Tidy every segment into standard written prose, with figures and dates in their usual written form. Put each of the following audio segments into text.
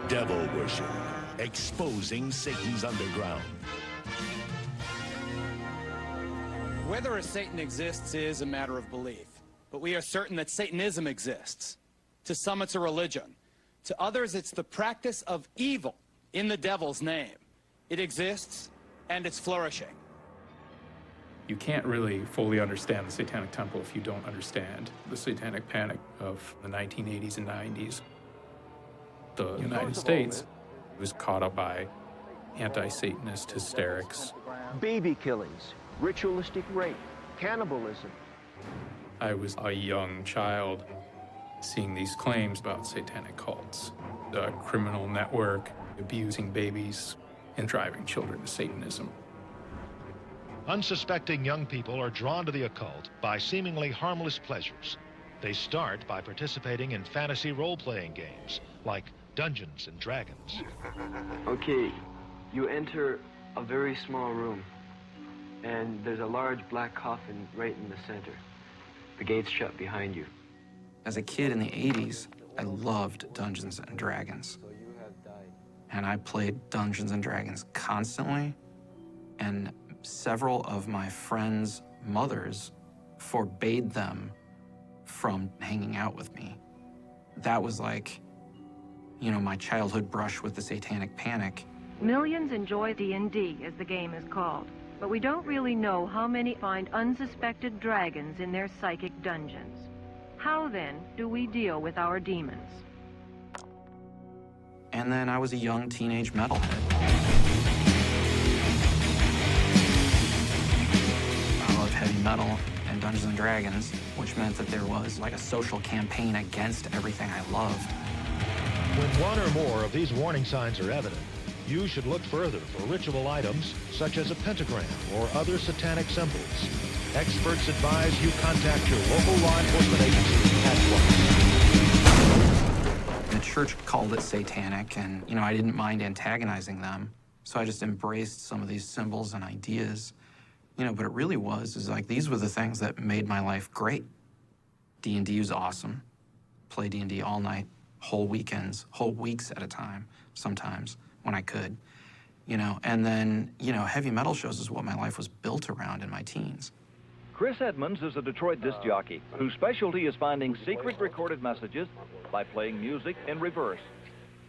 Devil worship, exposing Satan's underground. Whether a Satan exists is a matter of belief, but we are certain that Satanism exists. To some, it's a religion. To others, it's the practice of evil in the devil's name. It exists, and it's flourishing. You can't really fully understand the Satanic Temple if you don't understand the Satanic Panic of the 1980s and 90s. The United States was caught up by anti-Satanist hysterics. Baby killings, ritualistic rape, cannibalism. I was a young child seeing these claims about satanic cults, the criminal network abusing babies and driving children to Satanism. Unsuspecting young people are drawn to the occult by seemingly harmless pleasures. They start by participating in fantasy role-playing games like Dungeons and Dragons. Okay, you enter a very small room, and there's a large black coffin right in the center. The gate's shut behind you. As a kid in the 80s, I loved Dungeons and Dragons. And I played Dungeons and Dragons constantly, and several of my friends' mothers forbade them from hanging out with me. That was like, you know, my childhood brush with the Satanic Panic. Millions enjoy D&D, as the game is called, but we don't really know how many find unsuspected dragons in their psychic dungeons. How, then, do we deal with our demons? And then I was a young teenage metalhead. I loved heavy metal and Dungeons and Dragons, which meant that there was like a social campaign against everything I loved. When one or more of these warning signs are evident, you should look further for ritual items such as a pentagram or other satanic symbols. Experts advise you contact your local law enforcement agency at once. The church called it satanic, and, you know, I didn't mind antagonizing them. So I just embraced some of these symbols and ideas. You know, but it really was like, these were the things that made my life great. D&D was awesome. Play D&D all night, whole weekends, whole weeks at a time, sometimes, when I could. You know, and then, you know, heavy metal shows is what my life was built around in my teens. Chris Edmonds is a Detroit disc jockey whose specialty is finding secret recorded messages by playing music in reverse.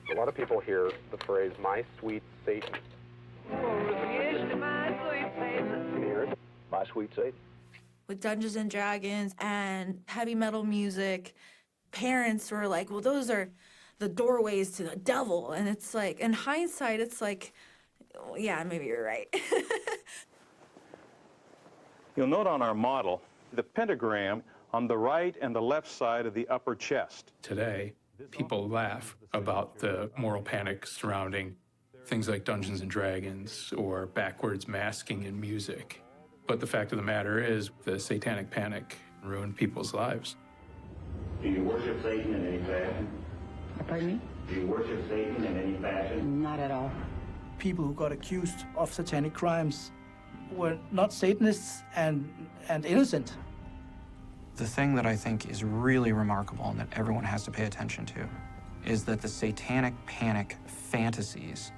A lot of people hear the phrase, "My sweet Satan." Can you hear it? My sweet Satan. With Dungeons and Dragons and heavy metal music, parents were like, well, those are the doorways to the devil. And it's like, in hindsight, it's like, yeah, maybe you're right. You'll note on our model the pentagram on the right and the left side of the upper chest. Today, people laugh about the moral panic surrounding things like Dungeons and Dragons or backwards masking in music. But the fact of the matter is, the Satanic Panic ruined people's lives. Do you worship Satan in any fashion? Pardon me? Do you worship Satan in any fashion? Not at all. People who got accused of satanic crimes were not Satanists and innocent. The thing that I think is really remarkable and that everyone has to pay attention to is that the Satanic Panic fantasies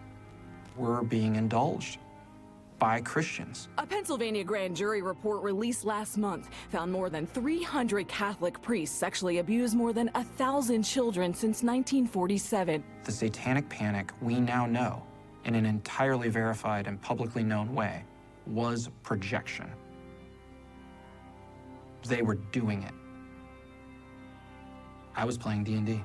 were being indulged by Christians. A Pennsylvania grand jury report released last month found more than 300 Catholic priests sexually abused more than 1,000 children since 1947. The Satanic Panic, we now know, in an entirely verified and publicly known way, was projection. They were doing it. I was playing D&D.